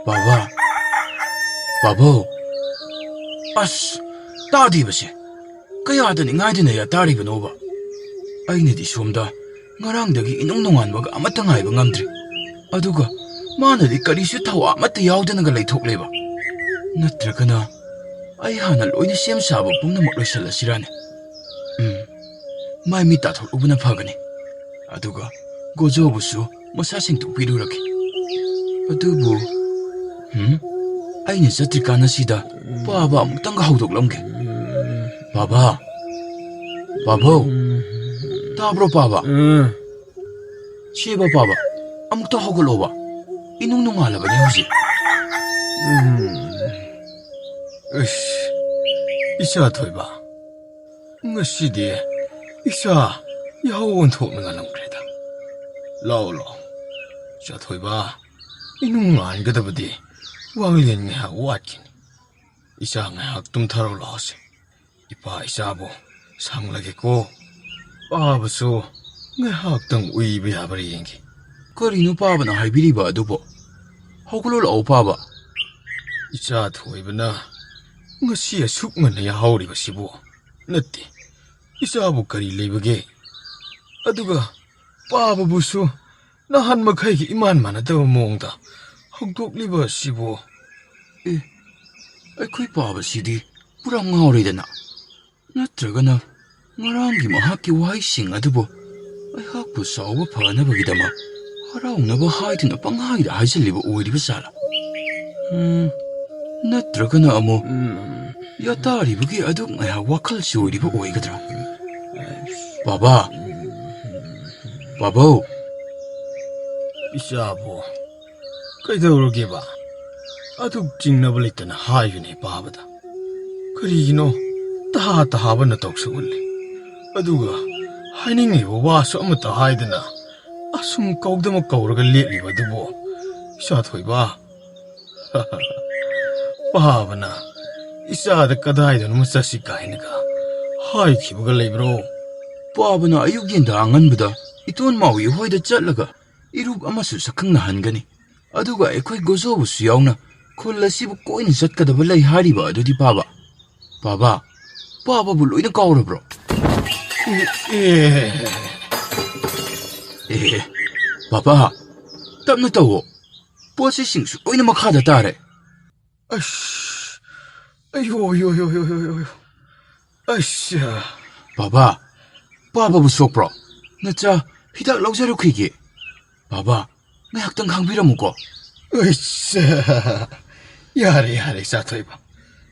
바바, 바보. 아스, 따디버시. 그야더니 nga이드네야 따리버노바. 아이네디 솜다. ngarangdagi inong-nonganbaga amata ngaiba ngamdri. Aduga, manadi karisu thawa amata yaudanaga laithokleiba. Natragana, ai hana loina sem-saba pumnamak loisallasirane. Mai mi tathokubana phagani. Aduga, gojobusu masa sengtokpiruraki. Adubu, aina chatrikana sida baba amutanga haudoklamge. Baba, Babo. Tabro Baba. Sheba Baba. Amukta hogoloba. Inong-nongalabani hujik. Isa thoiba. Ngasidi isa yahaw onthoknga lamkreda. Lao. Isa thoiba. Inong gadabadi wanglien nga watkin. Isa nga tumtharo lose. Ipa isabo sanglage ko. Babasu ngahaktang uiba yabari yengi. Karino Baba na haibiriba adubo. Hogololao Baba. Isa thoibana ngasi asukman na yahawriba sibo. Natti isabu kari leibage. Aduga Bababusu nahan makhaygi iman manadaba mongda hogdokliba sibo. Aikoi Baba sidi pura ngauridana. Natragana ngaranggi mahakki wahising adubo aihakpu sauba phanabagidama haraunaba haiduna panghaida haisalliba oiriba sala. Natragana amo yataribagi aduk ngaya wakhalsi oiriba oigadra. Baba, Babo. Isabo kaidawrogeba aduk jingnaba leitana hayune babada. Karigino tahaba na toksugulli. Aduga hainingeba wasu amata haidana asum kaudama kauraga letliba dubo. Isa thoiba. Babana isada kadaidana masasi kainaga haikhibaga leibro. Baba na ayugyenda anganbada iton mawi hoida chatlaga irub amasu sakhangna hangani. Aduga ekoi gojobusu yauna khulasibu koina chatkadaba lei hariba adudi Baba. Baba, Bababu loina kaurabro. Baba, tapna tawo. Posi singsu loina makhada tare. Ayo. Asha. Baba, Bababu sokbro. Nacha hidak laujaro khige. Baba, ngayaktang hangbiramuko. Asha. Yare sathoiba.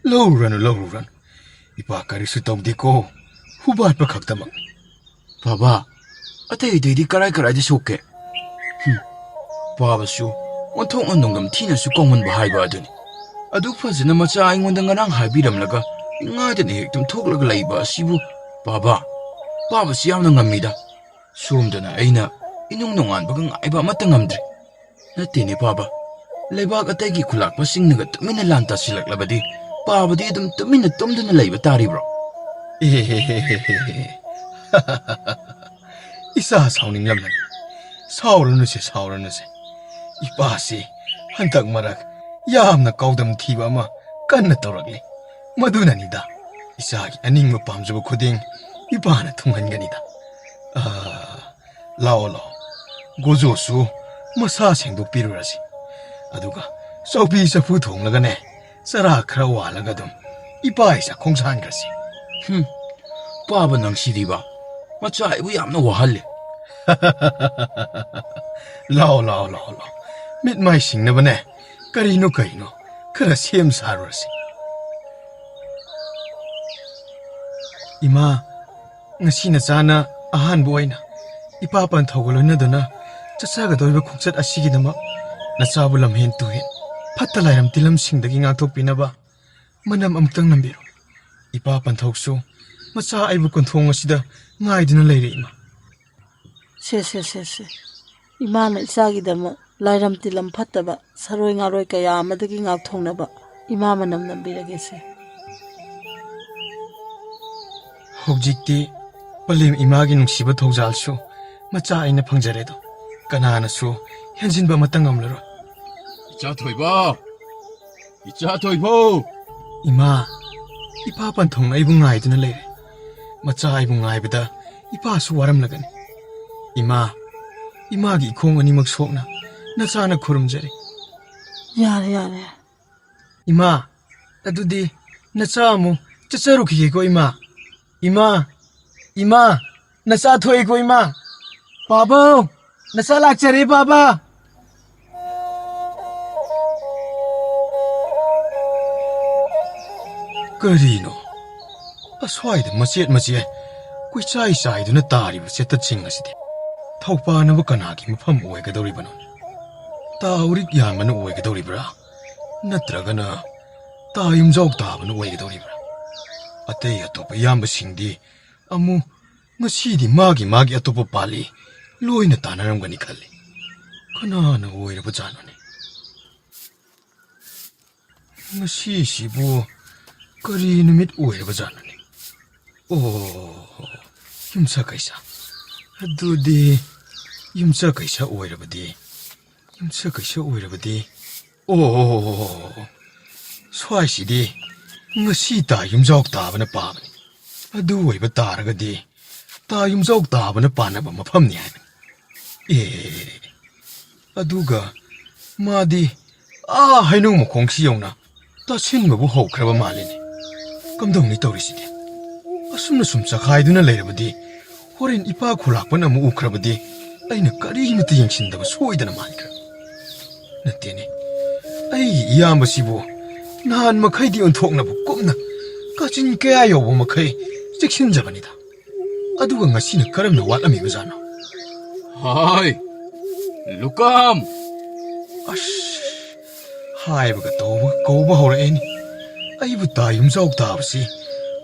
Lowrun. Ipa karisu tawdeko hubat pa khaktamang. Baba, atay di karay di soke. Baba su, onthong ondongam tina su kongman bahay ba adun. Adu fazina macha aingonda ngarang habiramlaga ngadan hektum thoklaga laiba sibu. Baba siyam na ngamida. Sumdana aina inong-nongan bagang aiba mata ngamdre. Natini Baba, laibag ataygi kulak pa singnaga tumina lanta silaklabadi. Baba di adum tumina tumdana laiba tari bro. Isa sauning lamnan. Sauranuse. Ipasi hantak marak yamna kaudam thiba ma kanna tawragli. Madunanida. Isagi aningma pamjaba khuding ipana thunghanganida. Lao. Gojosu masa sengdokpirurasi. Aduga saupi safu thonglagane sara khara walaga dum ipa isa khongsangrasi. Baba nang sidiba. Macha ibu yamna wahalle. Lao. Mit mai singnabane karino khara sem sarurasi. Ima ngasina chana ahan boina ipa pan thogolona dana chasaga doiba khongchat asigidama nachabu lamhen tuhen phattalairam tilam singdagi ngakthok pinaba manam amtang nambiro. Ipa pan thoksu macha aibu konthong asida ngaiduna leire ima. Se. Imana isagidama lairam tilam phattaba saroi ngaroi kaya amadagi ngakthongnaba ima manam nambirage se. Hojikti palim imagi nungsiba thaujalsu macha aina phangjaredo kananasu henjinba matang amlaro. 이자 토이바, 이자 토이보. 이마, 이파 반통나 이부 ngaꯏꯗꯨꯅ ꯂꯩꯔꯦ. ꯃꯆꯥ 이부 ngaꯏꯕꯗ 이파ꯁꯨ 와람ꯂꯒꯅꯤ. 이마ꯒꯤ 이콩 ꯑꯅꯤꯃꯛ ꯁꯣꯛꯅ ꯅꯆꯥꯅ ꯈꯨꯔꯨꯝꯖꯔꯤ. ꯌꯥꯔꯦ ꯌꯥꯔꯦ. 이마, ꯑꯗꯨꯗꯤ ꯅꯆꯥ ꯑꯃꯨꯛ ꯆꯠꯆꯔꯨꯈꯤꯒꯦꯀꯣ 이마. 이마, नचा थोएको इमा. बाबा, नचा लाग्छ रे बाबा. करिनो अस्वाइद मचेत कुइचाई चाइदुना तारिबा चेतचिंग असिदि थौपानब कनागी मफम ओइगदौरिबनो ताउरिक यामन ओइगदौरिब्रा नत्रगना तायुमजौक ताबन ओइगदौरिब्रा अतै अतोप यामबसिंगदि अमु ngасidi मागी अतोप पाली लोइना तानरमगनि खल्ली कनाना ओइरब जानोने ngasiसिबु करी नुमित ओइरब जानोने ओ युमसा कैसा अदुदि युमसा कैसा ओइरबदि ओ स्वाइसिदि ngasi ta yumjok tabana pabani adu oiba taragadi ta yumjok tabana panaba mafamni hain aduga madi hainu mokongsi yongna ta sinmabu haukraba malini kamdongni tawrisidi asumna sumcha khaiduna leirabadi horen ipa khulakpana mu ukrabadi aina karimita yengsindaba soidana maikra natene ai iyambasibu नान मखैदि उन्थोक्नबु कुमना काचिन कया यौबो मखै चेक्सिनजबनिदा अदुगा ngasiना करमना वाटलमिबा जानो हाय लुकाम अश हाइबगा तौबा कौबा हौरएनि अइबु तायुम जौक ताबसि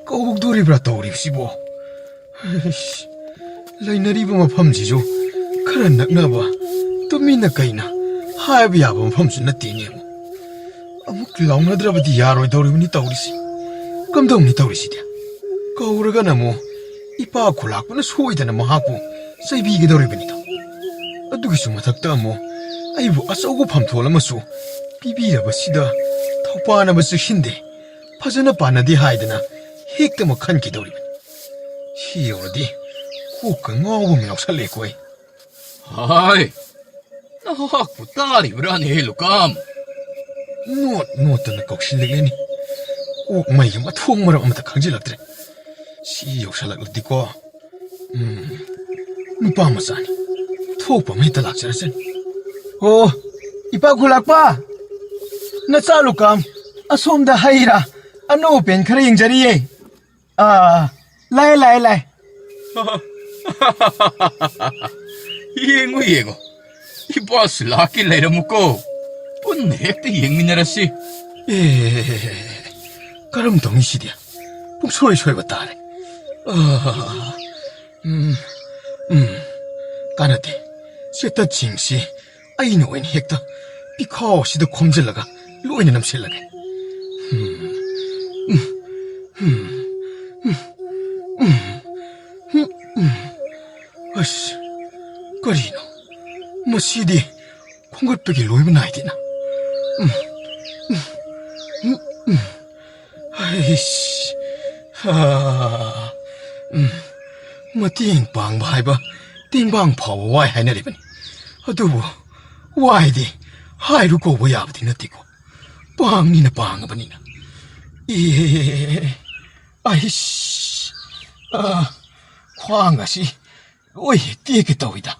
कौबुक दोरिब्रा तौरिबसिबो लैनरिबा मफमजिजु खरा नक्नबा तुमिना कैना हाइबा याबा मफमजु नत्तिनेमु अमुक लाउनद्रबदि यारोइदौरिबनि तौरिसि कमदौनि तौरिसिदि कौरगा नमो इपा खुलाकपना सोइदना महाकु सैबिगदौरिबनिदा अदुगिसु मथक्ता Amo अइबु अचौगु फमथोलमसु पिबिरबसिदा थौपानबसु हिंदे फजना पानदि हाइदना हेक्तम खनकिदौरिबनि सियौरदि Coca ngawbum yausalekoy हाय नहाकु तारिब्राने लुकाम नोटना कौशिल्लेनि okay मई अमा थोंग मरम अमता खंजिलक्त्रे सि यौसलक्लदिको नुपा मचानी थोकपा मेता लाक्चरसन ओ इपा खुलाकपा नचा लुकाम असोमदा हैरा अनो पेन खरा यंगजरिये लाय येंगो इपासु लाकी लेरमुको पुन्ना हेक्ता येंगमिनरसि करम तौनिसिदिया पुंसोय सोयबा तारे कानते सेता चिंगसि अइनो ओइन हेक्ता पिखावसिदा खोमजलगा लोइना नमसेलगे अस करिनो मसिदि खोंगटपगि लोइबा नाइदिना मतेंग पांगबा हाइबा तेंबांग फाव वाइ हाइनरिबनि अदुबु वाइदि हाइरु कोबो याबदि नतिको पांगनिना पांगबनिना आइस ख्वांगासि ओइ तेके तौइदा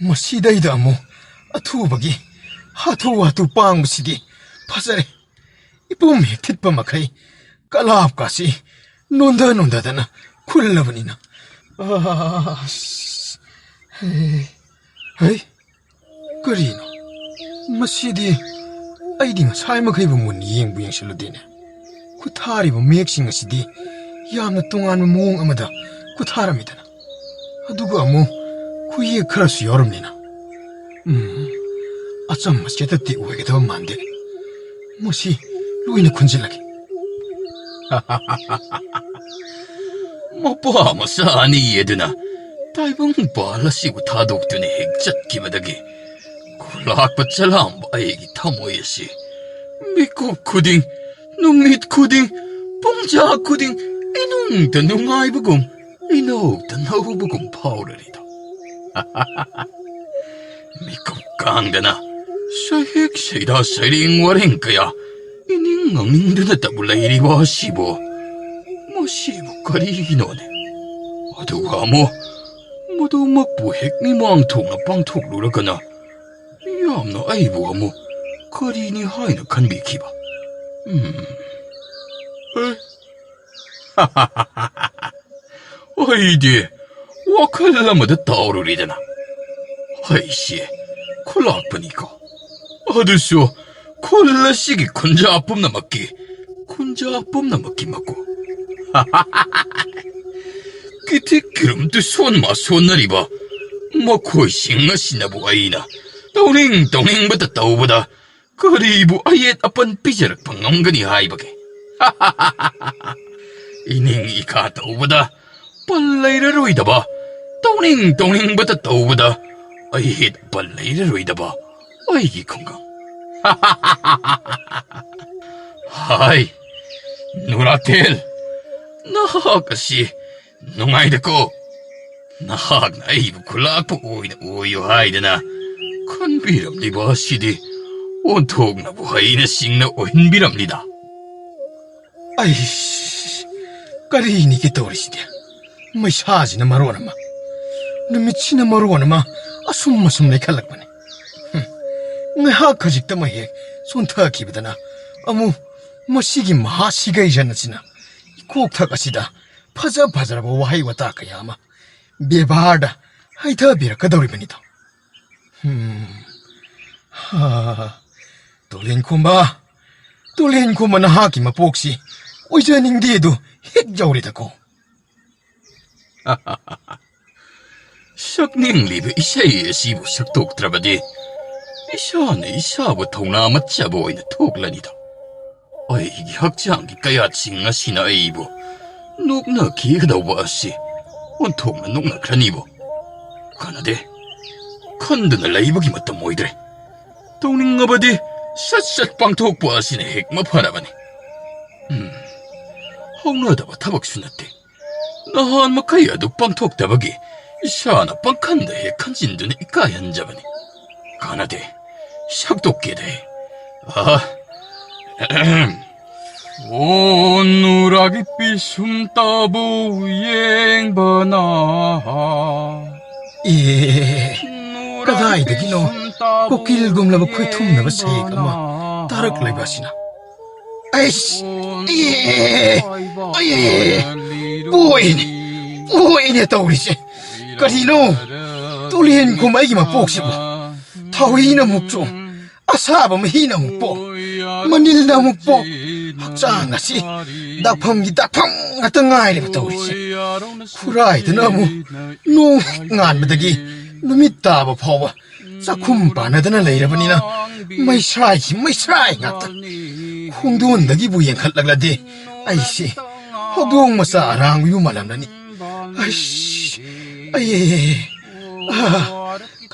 मसिदैदा अमु अथुबगी हाथु पांगबसिदि फजरे इपुम हेक्थित्पा मखै कलाप कासी नोंददना खुल्लबनिना है करिनो मसिदि अइदि ngасai मखैबु मुन येंबु येंसलुदेने कुथारिबु मेक्सिंग असिदि यामना तोंगानबा मोंग अमदा कुथारमिदना अदुगा अमु खुये खरसु यौरमनिना अचम मस्केतति ओइगदबा मानदे मसी लोइना खुंजिलगे मपा मसानी येदना ताइबंग बालसिगु थादोक्तुने हेक चटकिबदगे ꯂꯥꯛꯄ ꯆꯂꯥꯝꯕ ꯑꯩꯒꯤ ꯊꯃꯣꯏ ꯑꯁꯤ ꯃꯤꯀꯨꯞ ꯈꯨꯗꯤꯡ ꯅꯨꯃꯤꯠ ꯈꯨꯗꯤꯡ ꯄꯨꯡꯖꯥ ꯈꯨꯗꯤꯡ ꯏꯅꯨꯡꯇ ꯅꯨꯡꯉꯥꯏꯕꯒꯨꯝ ꯏꯅꯧꯇ ꯅꯧꯕꯒꯨꯝ ꯐꯥꯎꯔꯔꯤꯗ ꯃꯤꯀꯨꯞ ꯀꯥꯡꯗꯅ ꯁꯩꯍꯦꯛ ꯁꯩꯗꯥ ꯁꯩꯔꯦꯡ ꯋꯥꯔꯦꯡ ꯀꯌꯥ 이닝 엉닝드나 따블레이리와 시보 뭐시보 거리기노네 어두가 모두 막부 핵미망통나 빵톡루라거나 야암나 아이보가 거리니 하이나 간비키바 하하하하하 어이디 와칼라마다 따오르리잖아 아이씨 콜라아프니까 어두쇼 콜라식이 콘자아쁨나 먹기 먹고 기티 기름도 손마 손나리바 먹고 싱어시나 보아이나 또링또링부터 떠오보다 거리부 아예 아픈 삐져락 방엉근이 하이버게 이닝이가 떠오보다 빨라이르로이다바 또링또링부터 떠오보다 아예 빨라이르로이다바 아이기 건강 하이, 누라텔, 나하가시, 농아이드고, 나학 나이브 굴락부 오이유 하이드나, 컨비람리바 시디, 온톡나부 하이나 싱나 오힌비람리다. 아이씨, 까리니게 떠오르시냐. 뭐 사지나 마루와나마. 너 미치나 마루와나마, 아숨마숨내 칼락바네. ꯉꯥꯏꯍꯥꯛ ꯈꯖꯤꯛꯇ ꯃꯍꯦꯛ ꯁꯣꯟꯊꯈꯤꯕꯗꯅ ꯑꯃꯨꯛ ꯃꯁꯤꯒꯤ ꯃꯍꯥꯁꯤꯒꯩꯖꯅꯁꯤꯅ ꯏꯀꯣꯛꯊꯛ ꯑꯁꯤꯗ ꯐꯖꯔꯕ ꯋꯥꯍꯩ ꯋꯥꯇꯥ ꯀꯌꯥ ꯑꯃ ꯕꯦꯕꯥꯔꯗ ꯍꯩꯊꯕꯤꯔꯛꯀꯗꯧꯔꯤꯕꯅꯤꯗꯣ ꯇꯣꯂꯦꯟꯈꯣꯝꯕ ꯅꯍꯥꯛꯀꯤ ꯃꯄꯣꯛꯁꯤ ꯑꯣꯏꯖꯅꯤꯡꯗꯦꯗꯨ ꯍꯦꯛ ꯌꯧꯔꯦꯗꯀꯣ ꯁꯛꯅꯤꯡꯂꯤꯕ ꯏꯁꯩ ꯑꯁꯤꯕꯨ ꯁꯛꯇꯣꯛꯇ꯭ꯔꯕꯗꯤ 이샤는 이샤부 통나마 짜보이는 톡라니다. 어이기 학장기 까야칭나 시나 에이부. 녹나 기그다우 바시. 온통나 녹나 크라니부. 가나데. 컨드나 라이브기 맞다 모이드레. 동링어바디 샷샷 빵톡 바시네 핵마 파라바네. 홍나다바 타박 수나테. 나한 마카야도 빵톡 다박이. 이샤나 빵칸다 핵한진드네 이까얀자바네. 가나데. 샥독게대 오누라깃빛 숨따부 앵바나 예 그다이득이노 꽃길금라부 쾌툼나부 세이가마 따르클라이바시나 아이씨 보이네 떠오르지 까리노 똘리엔 고마이기마 뽁시고 타위나 묵종, 아사밤 희나 묵보, 만일나 묵보, 학장아시, 낙펑 같은 아이를 떠오르지. 후라이드 나무, 농, 안바닥이, 눈이 따봐 파와, 싹쿰 바나드나 레이라버니나, 마이스라이 같다. 홍두원덕이 부행 칼락라디, 아이씨, 허두ong 마사랑 유말람라니, 아이씨,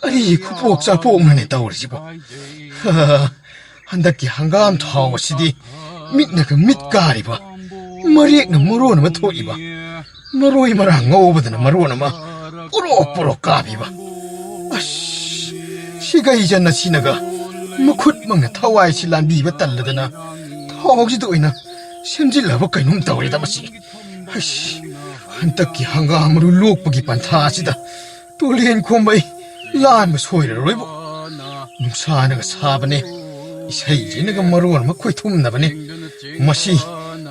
아니 쿠폭사 뽕만에 떠오르지고 한닫기 한가함 타오시디 밑나가 밑가리바 머리액나 머로나마 토이바 머로이 마랑 오버드나 머로나마 뿌록뿌록 까비바 아씨 시가 이잖나 시나가 무굿망나 타와이 실란 비바 딸라드나 타오지도 이나 샘질라버 까이놈 떠오리다 마시 아씨 한닫기 한가함으로 록보기 반타시다 똘리엔 콤바이 laan soirarooybo nungsaanaga saabane isaijinaga maruwanama khoithumnabane masi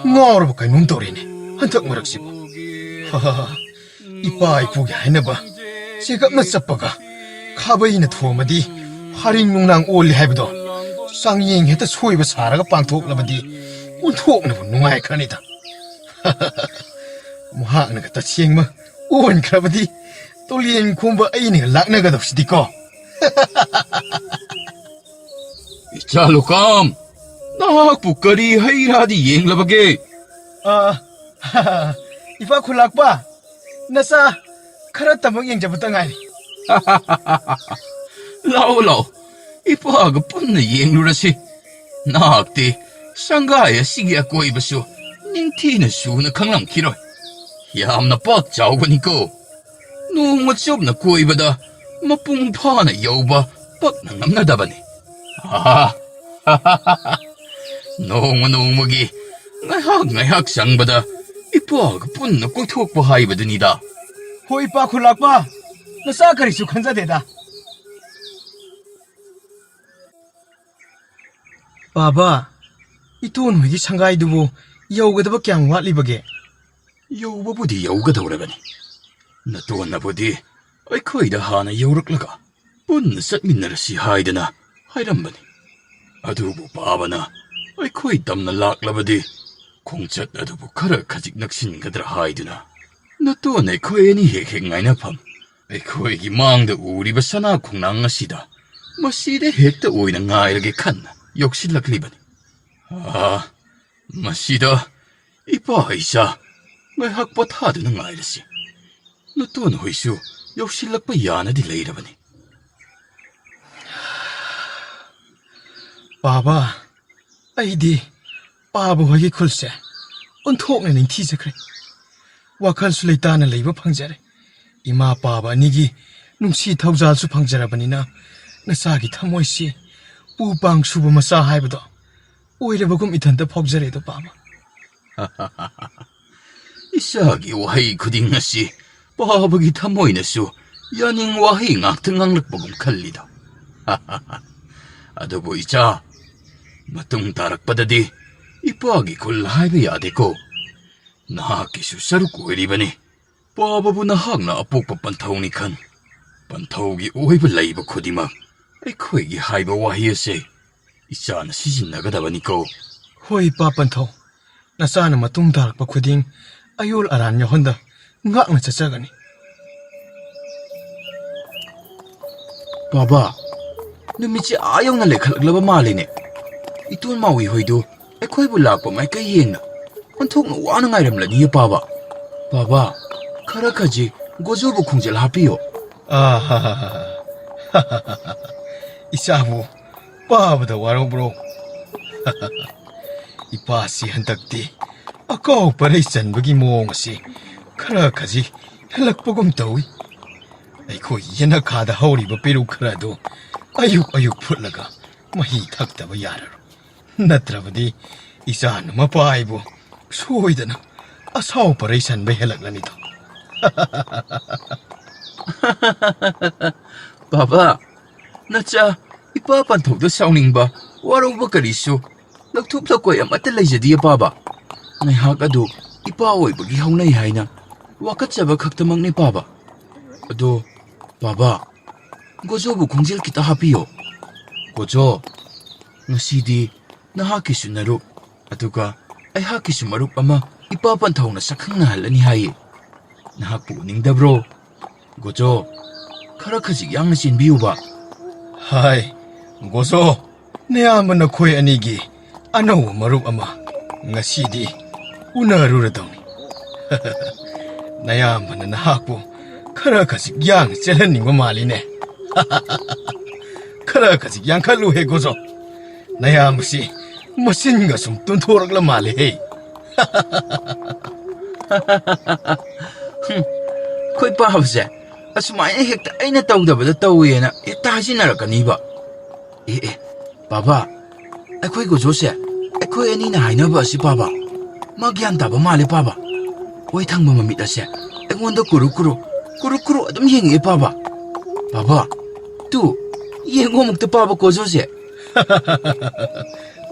ngauraba kainum torine hantak maraksibo ipa ipugi hainaba chegapna chappaga khabaina thomadi haring nungnang olli haibado sangyeng heta soiba saraga pangthoklabadi unthoknabu nungai khanida muhaknaga tachengma onkrabadi 똘리엔 콤바 아이니가 락나가답시디꺼 잘로감 나학부까리 하이라디 옌라바게 이파 쿨락바 나사 카라타먹 옌자부터 가니 라오 이빠가 뻔나 ꯌꯦꯡꯂꯨꯔꯁꯤ. ꯅꯍꯥꯛꯇꯤ ꯁꯪꯒꯥꯏ ꯑꯁꯤꯒꯤ ꯑꯀꯣꯏꯕꯁꯨ ꯅꯤꯡꯊꯤꯅ ꯁꯨꯅ ꯈꯪꯂꯝꯈꯤꯔꯣꯏ. ꯌꯥꯝꯅ ꯄꯥꯛ ꯆꯥꯎꯕꯅꯤꯀꯣ. ꯅꯣꯡꯃ ꯆꯨꯞꯅ ꯀꯣꯏꯕꯗ ꯃꯄꯨꯡ ꯐꯥꯅ ꯌꯧꯕ ꯄꯛꯅ ꯉꯝꯅꯗꯕꯅꯤ. ꯅꯣꯡꯃ ꯅꯣꯡꯃꯒꯤ ꯉꯥꯏꯍꯥꯛ ꯉꯥꯏꯍꯥꯛ ꯆꯪꯕꯗ 이빠가 ꯄꯨꯟꯅ ꯀꯣꯏꯊꯣꯛꯄ ꯍꯥꯏꯕꯗꯨꯅꯤꯗ. ꯍꯣꯏ ꯏꯄꯥ ꯈꯨꯜꯂꯥꯛꯄ, ꯅꯆꯥ ꯀꯔꯤꯁꯨ ꯈꯟꯖꯗꯦꯗ. ꯕꯥꯕꯥ, ꯏꯇꯣꯟ ꯍꯣꯏꯒꯤ ꯁꯪꯒꯥꯏꯗꯨꯕꯨ ꯌꯧꯒꯗꯕ ꯀꯌꯥꯝ ꯋꯥꯠꯂꯤꯕꯒꯦ? ꯌꯧꯕꯕꯨꯗꯤ ꯌꯧꯒꯗꯧꯔꯕꯅꯤ. ꯅꯇꯣꯟꯅꯕꯨꯗꯤ ꯑꯩꯈꯣꯏꯗ ꯍꯥꯟꯅ ꯌꯧꯔꯛꯂꯒ ꯄꯨꯟꯅ ꯆꯠꯃꯤꯟꯅꯔꯁꯤ ꯍꯥꯏꯗꯅ ꯍꯥꯏꯔꯝꯕꯅꯤ. ꯑꯗꯨꯕꯨ ꯄꯥꯕꯅ ꯑꯩꯈꯣꯏ ꯇꯝꯅ ꯂꯥꯛꯂꯕꯗꯤ ꯈꯣꯡꯆꯠ ꯑꯗꯨꯕꯨ ꯈꯔ ꯈꯖꯤꯛ ꯅꯛꯁꯤꯟꯒꯗ꯭ꯔꯥ ꯍꯥꯏꯗꯨꯅ ꯅꯇꯣꯟ ꯑꯩꯈꯣꯏ ꯑꯅꯤ ꯍꯦꯛ ꯍꯦꯛ ꯉꯥꯏꯅꯐꯝ ꯑꯩꯈꯣꯏꯒꯤ ꯃꯥꯡꯗ ꯎꯔꯤꯕ ꯁꯅꯥ ꯈꯣꯡꯅꯥꯡ ꯑꯁꯤꯗ ꯃꯁꯤꯗ ꯍꯦꯛꯇ ꯑꯣꯏꯅ ꯉꯥꯏꯔꯒꯦ ꯈꯟꯅ ꯌꯧꯁꯤꯜꯂꯛꯂꯤꯕꯅꯤ. ꯃꯁꯤꯗ ꯏꯄꯥ ꯏꯆꯥ ꯉꯥꯏꯍꯥꯛ ꯄꯣꯊꯥꯗꯨꯅ ꯉꯥꯏꯔꯁꯤ. ꯅꯇꯣꯟ ꯍꯣꯏꯁꯨ ꯌꯧꯁꯤꯜꯂꯛꯄ ꯌꯥꯅꯗꯤ ꯂꯩꯔꯕꯅꯤ. ꯕꯥꯕꯥ, ꯑꯩꯗꯤ ꯄꯥꯕ ꯍꯣꯏꯒꯤ ꯈꯨꯜꯁꯦ ꯑꯣꯟꯊꯣꯛꯅ ꯅꯤꯡꯊꯤꯖꯈ꯭ꯔꯦ. ꯋꯥꯈꯜꯁꯨ ꯂꯩꯇꯥꯅ ꯂꯩꯕ ꯐꯪꯖꯔꯦ. ꯏꯃꯥ ꯄꯥꯕ ꯑꯅꯤꯒꯤ ꯅꯨꯡꯁꯤ ꯊꯧꯖꯥꯜꯁꯨ ꯐꯪꯖꯔꯕꯅꯤꯅ ꯅꯆꯥꯒꯤ ꯊꯃꯣꯏꯁꯤ ꯎ ꯄꯥꯡ ꯁꯨꯕ ꯃꯆꯥ ꯍꯥꯏꯕꯗꯣ ꯑꯣꯏꯔꯕꯒꯨꯝ ꯏꯊꯟꯇ ꯐꯥꯎꯖꯔꯦꯗꯣ ꯄꯥꯕ. ꯏꯆꯥꯒꯤ ꯋꯥꯍꯩ ꯈꯨꯗꯤꯡ ꯑꯁꯤ ꯄꯥꯕꯒꯤ ꯊꯃꯣꯏꯅꯁꯨ ꯌꯥꯅꯤꯡ ꯋꯥꯍꯩ ꯉꯥꯛꯇ ꯉꯥꯡꯂꯛꯄꯒꯨꯝ ꯈꯜꯂꯤꯗ. ꯑꯗꯨꯕꯨ ꯏꯆꯥ, ꯃꯇꯨꯡ ꯇꯥꯔꯛꯄꯗꯗꯤ ꯏꯄꯥꯒꯤ ꯈꯨꯜ ꯍꯥꯏꯕ ꯌꯥꯗꯦꯀꯣ. ꯅꯍꯥꯛꯀꯤꯁꯨ ꯁꯔꯨꯛ ꯑꯣꯏꯔꯤꯕꯅꯤ. ꯄꯥꯕꯕꯨ ꯅꯍꯥꯛꯅ ꯑꯄꯣꯛꯄ ꯄꯟꯊꯧꯅꯤ ꯈꯟ. ꯄꯟꯊꯧꯒꯤ ꯑꯣꯏꯕ ꯂꯩꯕ ꯈꯨꯗꯤꯡꯃꯛ ꯑꯩꯈꯣꯏꯒꯤ ꯍꯥꯏꯕ ꯋꯥꯍꯩ ꯑꯁꯦ ꯏꯆꯥꯅ ꯁꯤꯖꯤꯟꯅꯒꯗꯕꯅꯤꯀꯣ. ꯍꯣꯏ ꯏꯄꯥ ꯄꯟꯊꯧ, ꯅꯆꯥꯅ ꯃꯇꯨꯡ ꯇꯥꯔꯛꯄ ꯈꯨꯗꯤꯡ ꯑꯌꯣꯜ ꯑꯔꯥꯟ ꯌꯥꯎꯍꯟꯗ ꯉꯥꯛꯅ ꯆꯠꯆꯒꯅꯤ. ꯕꯥꯕꯥ, ꯅꯨꯃꯤꯠꯁꯦ ꯌꯧꯅ ꯂꯩꯈꯠꯂꯛꯂꯕ ꯃꯥꯜꯂꯤꯅꯦ. ꯏꯇꯣꯟ ꯃꯥꯎꯏ ꯍꯣꯏꯗꯨ ꯑꯩꯈꯣꯏꯕꯨ ꯂꯥꯛꯄ ꯃꯥꯏꯀꯩ ꯌꯦꯡꯅ ꯑꯣꯟꯊꯣꯛꯅ ꯋꯥꯅ ꯉꯥꯏꯔꯝꯂꯅꯤꯌꯦ ꯄꯥꯕ. ꯕꯥꯕꯥ, ꯈꯔ ꯈꯖꯤꯛ ꯒꯣꯖꯣꯕꯨ ꯈꯣꯡꯖꯦꯜ ꯍꯥꯞꯄꯤꯌꯣ. ꯏꯆꯥꯕꯨ ꯄꯥꯕꯗ ꯋꯥꯔꯧꯕ꯭ꯔꯣ? ꯏꯄꯥꯁꯤ ꯍꯟꯗꯛꯇꯤ ꯑꯀꯥꯎ ꯄꯔꯩ ꯆꯟꯕꯒꯤ ꯃꯑꯣꯡ ꯑꯁꯤ ꯈꯔ ꯈꯖꯤꯛ ꯍꯦꯜꯂꯛꯄꯒꯨꯝ ꯇꯧꯏ. ꯑꯩꯈꯣꯏ ꯌꯦꯅꯈꯥꯗ ꯍꯧꯔꯤꯕ ꯄꯦꯔꯨꯛ ꯈꯔ ꯑꯗꯨ ꯑꯌꯨꯛ ꯑꯌꯨꯛ ꯐꯨꯠꯂꯒ ꯃꯍꯤ ꯊꯛꯇꯕ ꯌꯥꯔꯔꯣꯏ. ꯅꯠꯇ꯭ꯔꯕꯗꯤ ꯏꯆꯥꯅ ꯃꯄꯥ ꯑꯩꯕꯨ ꯁꯣꯏꯗꯅ ꯑꯁꯥꯎ ꯄꯔꯩ ꯁꯟꯕ ꯍꯦꯜꯂꯛꯂꯅꯤꯗꯣ. ꯕꯥꯕꯥ, ꯅꯆꯥ ꯏꯄꯥ ꯄꯟꯊꯧꯗ ꯁꯥꯎꯅꯤꯡꯕ ꯋꯥꯔꯧꯕ ꯀꯔꯤꯁꯨ ꯂꯧꯊꯣꯛ ꯂꯧꯀꯣꯏ ꯑꯃꯠꯇ ꯂꯩꯖꯗꯤꯌꯦ ꯄꯥꯕ. ꯉꯥꯏꯍꯥꯛ ꯑꯗꯨ ꯏꯄꯥ ꯑꯣꯏꯕꯒꯤ ꯍꯧꯅꯩ ꯍꯥꯏꯅ ꯋꯥꯀꯠꯆꯕ ꯈꯛꯇꯃꯛꯅꯤ ꯄꯥꯕ. ꯑꯗꯣ ꯕꯥꯕꯥ, ꯒꯣꯖꯣꯕꯨ ꯈꯣꯡꯖꯦꯜ ꯈꯤꯇ ꯍꯥꯞꯄꯤꯌꯣ. ꯒꯣꯖꯣ, ꯉꯁꯤꯗꯤ ꯅꯍꯥꯛꯀꯤꯁꯨ ꯅꯔꯨꯞ ꯑꯗꯨꯒ ꯑꯩꯍꯥꯛꯀꯤꯁꯨ ꯃꯔꯨꯞ ꯑꯃ ꯏꯄꯥ ꯄꯟꯊꯧꯅ ꯁꯛꯈꯪꯅꯍꯜꯂꯅꯤ ꯍꯥꯏꯌꯦ. ꯅꯍꯥꯛꯄꯨ ꯎꯅꯤꯡꯗꯕ꯭ꯔꯣ? ꯒꯣꯖꯣ, ꯈꯔ ꯈꯖꯤꯛ ꯌꯥꯡꯅ ꯆꯦꯟꯕꯤꯌꯨꯕ. ꯍꯥꯏ ꯒꯣꯖꯣ, ꯅꯌꯥꯝꯕ ꯅꯈꯣꯏ ꯑꯅꯤꯒꯤ ꯑꯅꯧꯕ ꯃꯔꯨꯞ ꯑꯃ ꯉꯁꯤꯗꯤ ꯎꯅꯔꯨꯔꯗꯧꯅꯤ. ꯅꯌꯥꯝꯕꯅ ꯅꯍꯥꯛꯄꯨ खरा खसिक यांग चेलहन्निंग मालिने खरा खसिक यांखलु हे गोजो नयामसी मसिनगा सुम तुंथोरगला माले हे खोई पाबसे असुमाइने हेक्ता अइना तौदबदा तौयेना हेक्ता हाजिनरकनीबा ए बाबा अखोई गोजोसे अखोई अनीना हाइनबा असि पाबा मा ग्यान ताबा माले पाबा ओइ थांबा ममित असे अगोंदा कुरु अदुम येंगे पाबा बाबा तू येंगो मुक्ता पाबा गोजोसे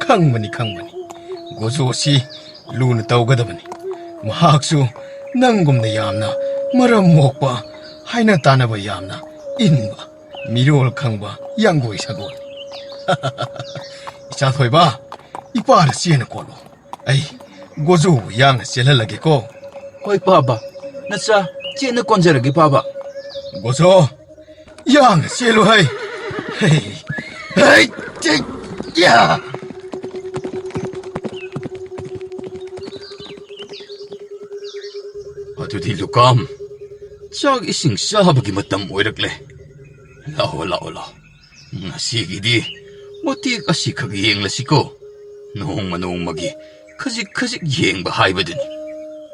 खंगमनी गोजोसी लून तौगदबनी महाक्सु नंगुमना यामना मरम मोकपा हाइना तानबा यामना इनबा मिरोल खंगबा यांगोई सगोल इचा थोइबा इपार सेन कोलो आई गोजो यांग सेललगे को होय पाबा नचा चेन कोंजरगे पाबा गोजो यांग सेलो है hey या अदुदी लुकाम चाग इसिंग साबगी मतम ओइरकले लाओ Ngasiꯒꯤꯗꯤ ꯃꯇꯦꯛ ꯑꯁꯤꯈꯛ ꯌꯦꯡꯂꯁꯤꯀꯣ. ꯅꯣꯡꯃ ꯅꯣꯡꯃꯒꯤ ꯈꯖꯤꯛ ꯈꯖꯤꯛ ꯌꯦꯡꯕ ꯍꯥꯏꯕꯗꯨꯅꯤ.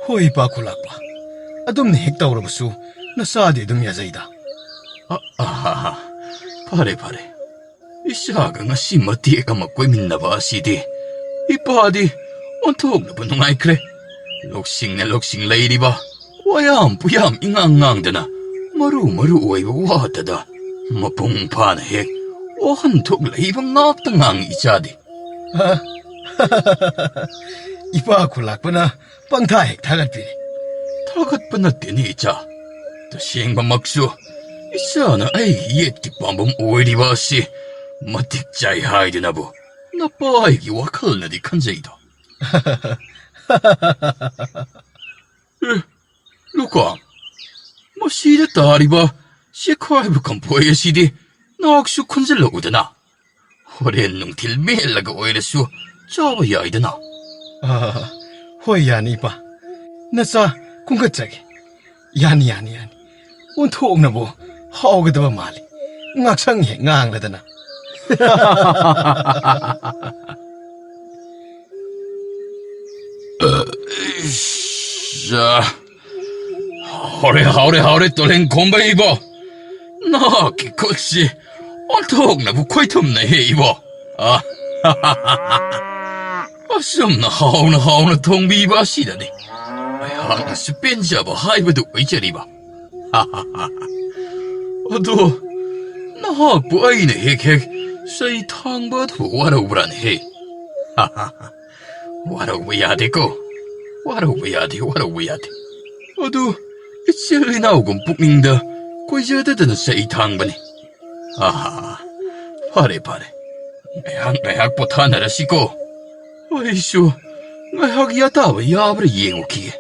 ꯍꯣꯏ ꯏꯄꯥ ꯈꯨꯂꯥꯛꯄ. ꯑꯗꯨꯝꯅ ꯍꯦꯛ ꯇꯧꯔꯕꯁꯨ ꯅꯆꯥꯗꯤ ꯑꯗꯨꯝ ꯌꯥꯖꯩꯗ. ꯐꯔꯦ ꯐꯔꯦ. ꯏꯆꯥꯒ ꯉꯁꯤ ꯃꯇꯦꯛ ꯑꯃ ꯀꯣꯏꯃꯤꯟꯅꯕ ꯑꯁꯤꯗꯤ ꯏꯄꯥꯗꯤ ꯑꯣꯟꯊꯣꯛꯅꯕ ꯅꯨꯡꯉꯥꯏꯈ꯭ꯔꯦ. ꯂꯧꯁꯤꯡꯅ ꯂꯧꯁꯤꯡ ꯂꯩꯔꯤꯕ ꯋꯥꯌꯥꯝ ꯄꯨꯌꯥꯝ ꯏꯉꯥꯡ ꯉꯥꯡꯗꯅ ꯃꯔꯨ ꯑꯣꯏꯕ ꯋꯥꯇꯗ ꯃꯄꯨꯡ ꯐꯥꯅ ꯍꯦꯛ ꯋꯥꯍꯟꯊꯣꯛꯂꯛꯏꯕ ꯉꯥꯛꯇ ꯉꯥꯡꯉꯤ ꯏꯆꯥꯗꯤ. ꯏꯄꯥ ꯈꯨꯂꯥꯛꯄꯅ ꯄꯪꯊꯥ ꯍꯦꯛ ꯊꯥꯒꯠꯄꯤꯔꯤ. ꯊꯥꯒꯠꯄ ꯅꯠꯇꯦꯅꯦ ꯏꯆꯥ. ꯇꯁꯦꯡꯕꯃꯛꯁꯨ ꯏꯆꯥꯅ ꯑꯩꯒꯤ ꯌꯦꯠꯀꯤ ꯄꯥꯝꯕꯝ ꯑꯣꯏꯔꯤꯕ ꯑꯁꯤ ꯃꯇꯤꯛ ꯆꯥꯏ ꯍꯥꯏꯗꯨꯅꯕꯨ ꯅꯄꯥꯒꯤ ꯋꯥꯈꯜꯅꯗꯤ ꯈꯟꯖꯩꯗ. ꯂꯨꯀꯥ, ꯃꯁꯤꯗ ꯇꯥꯔꯤꯕ ꯆꯦꯈꯥꯏꯕ ꯀꯝꯐꯣꯏ ꯑꯁꯤꯗꯤ ꯅꯍꯥꯛꯁꯨ ꯈꯨꯟꯖꯤꯜꯂꯛꯎꯗꯅ. ꯍꯣꯔꯦꯟ ꯅꯨꯡꯊꯤꯜ ꯃꯦꯜꯂꯒ ꯑꯣꯏꯔꯁꯨ ꯆꯥꯕ ꯌꯥꯏꯗꯅ. ꯍꯣꯏ ꯌꯥꯅꯤ ꯏꯄꯥ. ꯅꯆꯥ ꯈꯨꯟꯒꯠꯆꯒꯦ. ꯌꯥꯅꯤ. ꯑꯣꯟꯊꯣꯛꯅꯕꯨ ꯍꯥꯎꯒꯗꯕ ꯃꯥꯜꯂꯤ. ꯉꯥꯛꯁꯪ ꯍꯦꯛ ꯉꯥꯡꯂꯗꯅ. 하오래 또랭 곰바이보. 나기 콧시 온통나부 코이tum네 이보. 아썸나 하오나 통비바 시다니. 하나 스펜자바 하이브도 의자리바. 어도 나하부 아이네 핵 서이 탕바도 와라우브라네. 와라우브야데. 어도 이슬리 나오군 북닝다 고이자드드는 서이 탕바니. 파레. ngayak 보타나라시고. 어이쇼, ngayak 야타바 야브라 예고키에.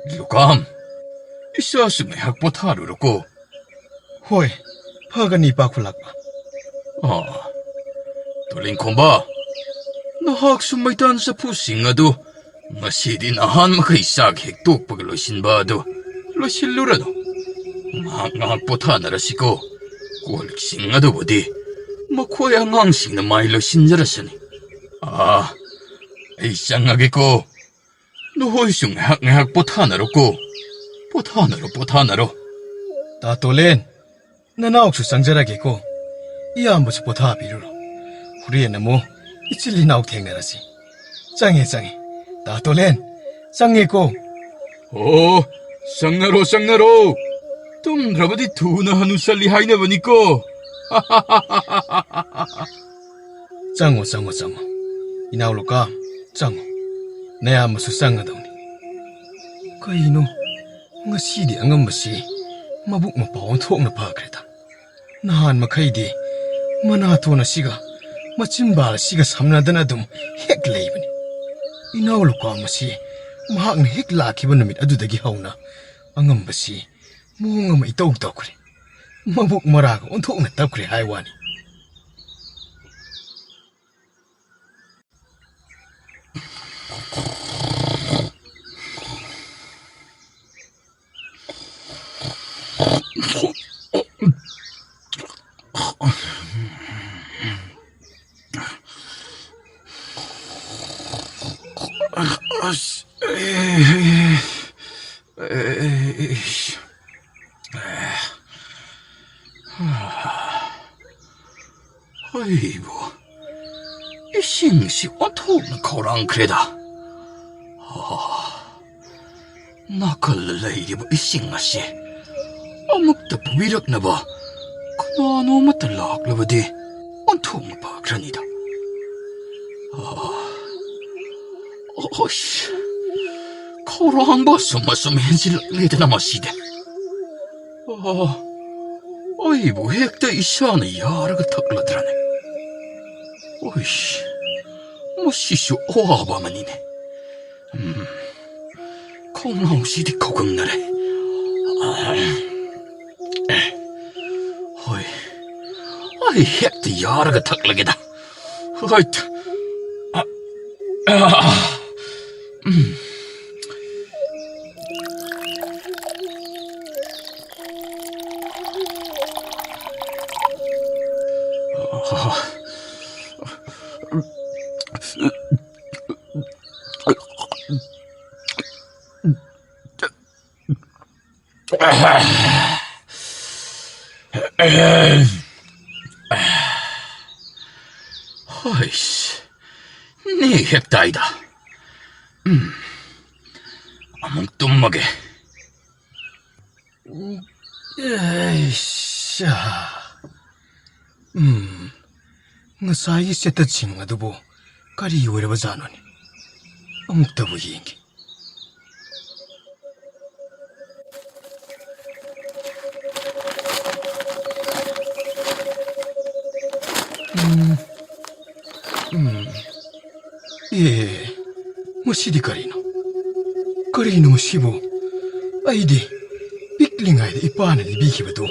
류감, 이사스 ngayak 보타르르고. ꯍꯣꯏ, ꯐꯒꯅꯤ ꯏꯄꯥ ꯈꯨꯂꯥꯛꯄ. 돌링콤바, 나학수 마이탄 사푸싱 아도 ngasi디 nahan makai sak hek tokpaga loisinba ado loisilurado. Ngak pothanarasiko kuwalksing adobodi makoy angangsing na may loisinjarasani. Ay sangageko nohoysung ngak pothanaro ko. Pothanaro. Tatolen, nanaoksu sangjarageko. Iyambasu pothabiruro. Huriyana mo ichili naok thengnarasi. Change. Tatolen, 상해고. 상나로. tumdrabadi tuna hanusali haina baniko. Chango. Inauluka, chango. Nayamasu sangadawni. Kaino, ngasidi angambasi, mabuk mapawan thokna pakreta. Nahan makaidi, manatona siga, machimbala siga samnadana dum hek leibani. Inauluka masi, mahakna hek lakiba namit adudagi hauna, angambasi, muhungama itaw takre. Mabuk maraga onthokna takre haiwani. 아이고, 이 싱시 어떻게 거랑 그래다. 나걸레이리고 이 싱아시 아무것도 부비력나봐. 그나노 맞다 락르버디 어떻게 봐 그러니다. 어이씨, 거랑 봤어 맞서 맨질 레드나 마시대. 어이구 핵다 이샤는 야라가 턱라더라네. 어이씨, 뭐 시슈 오아바만이네. 콩나오시디 거금나래. 어이, 아이 핵다 야라가 턱라게다. 하이트, 허이씨, 네 핵다이다. 아몽 뚱먹에. 에이씨, ngasai seta ching adubo kari yoiraba janoni amuktabu yengi masidi karino masibo aidi piklingai ipana libikibado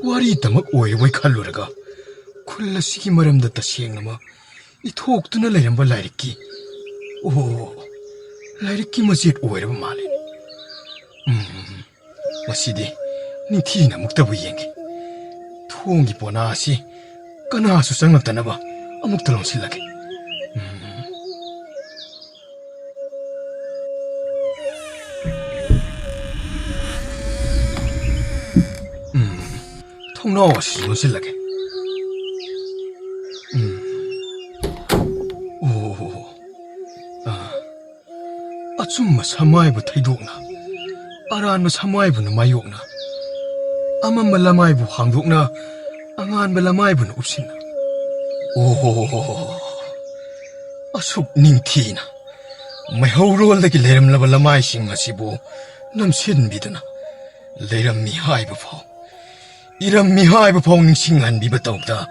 wari tamak oirwai khalluraga ꯈꯨꯜ ꯑꯁꯤꯒꯤ ꯃꯔꯝꯗ ꯇꯁꯦꯡꯅꯃꯛ ꯏꯊꯣꯛꯇꯨꯅ ꯂꯩꯔꯝꯕ ꯂꯥꯏꯔꯤꯛꯀꯤ ꯂꯥꯏꯔꯤꯛꯀꯤ ꯃꯆꯦꯠ ꯑꯣꯏꯔꯕ ꯃꯥꯜꯂꯦ ꯃꯁꯤꯗꯤ ꯅꯤꯡꯊꯤꯅ ꯑꯃꯨꯛꯇꯕꯨ ꯌꯦꯡꯒꯦ ꯊꯣꯡꯒꯤ ꯄꯣꯅꯥ ꯑꯁꯤ ꯀꯅꯥꯁꯨ ꯆꯪꯂꯛꯇꯅꯕ ꯑꯃꯨꯛꯇ ꯂꯣꯟꯁꯤꯜꯂꯒꯦ ꯊꯣꯡꯅꯥꯎ ꯑꯁꯤꯁꯨ ꯂꯣꯟꯁꯤꯜꯂꯒꯦ ꯑꯆꯨꯝꯕ ꯁꯃꯥꯏꯕꯨ ꯊꯩꯗꯣꯛꯅ ꯑꯔꯥꯟꯕ ꯁꯃꯥꯏꯕꯨꯅ ꯃꯥꯌꯣꯛꯅ ꯑꯃꯝꯕ ꯂꯃꯥꯏꯕꯨ ꯍꯥꯡꯗꯣꯛꯅ ꯑꯉꯥꯟꯕ ꯂꯃꯥꯏꯕꯨꯅ ꯎꯞꯁꯤꯟꯅ ꯑꯁꯨꯛ ꯅꯤꯡꯊꯤꯅ ꯃꯩꯍꯧꯔꯣꯜꯗꯒꯤ ꯂꯩꯔꯝꯂꯕ ꯂꯃꯥꯏꯁꯤꯡ ꯑꯁꯤꯕꯨ ꯅꯝꯁꯤꯟꯕꯤꯗꯨꯅ ꯂꯩꯔꯝꯃꯤ ꯍꯥꯏꯕ ꯐꯥꯎ 이런 미화의 봉싱한 미버떡다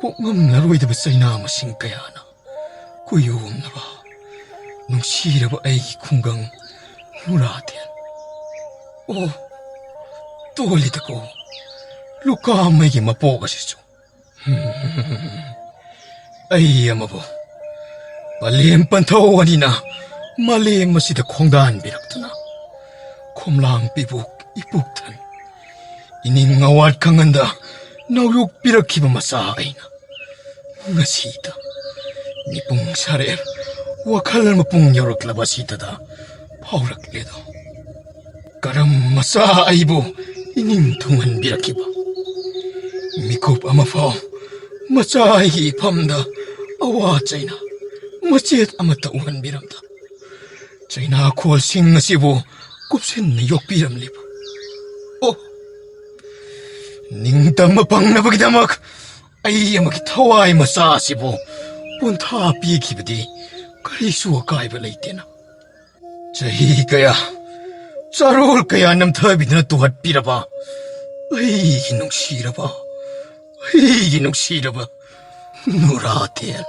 꼭없나로이드 버서이나 마신 까야나 구유없나봐 농시라봐 에이 궁강 누라텐 오 또올리다고 루카메기 마포가시죠 에이 아마보 발리엠 판타오가니나 말리엠 마시다 콩다안 비락두나 콤랑 삐북 이북탄 이닝 ngawat kanganda nauyok pirakiba masaay na ngasita nipong sarer wakal mapong yorok labasita da paurak ledo karam masaay bo ining tungan birakiba mikop amafaw masaay ipamda awa chayna machet amatauhan biramda chayna kol sing ngasibo kupsen na yok biram liba oh 닝담마 방나버기다막 아이야마기 타와이 마사시보 본타 비기브디 그리수와 가이바 레이테나 자히가야 짜롤까야 남타비드나 또한 삐라바 이기농 시라바 이기농 시라바 누라텐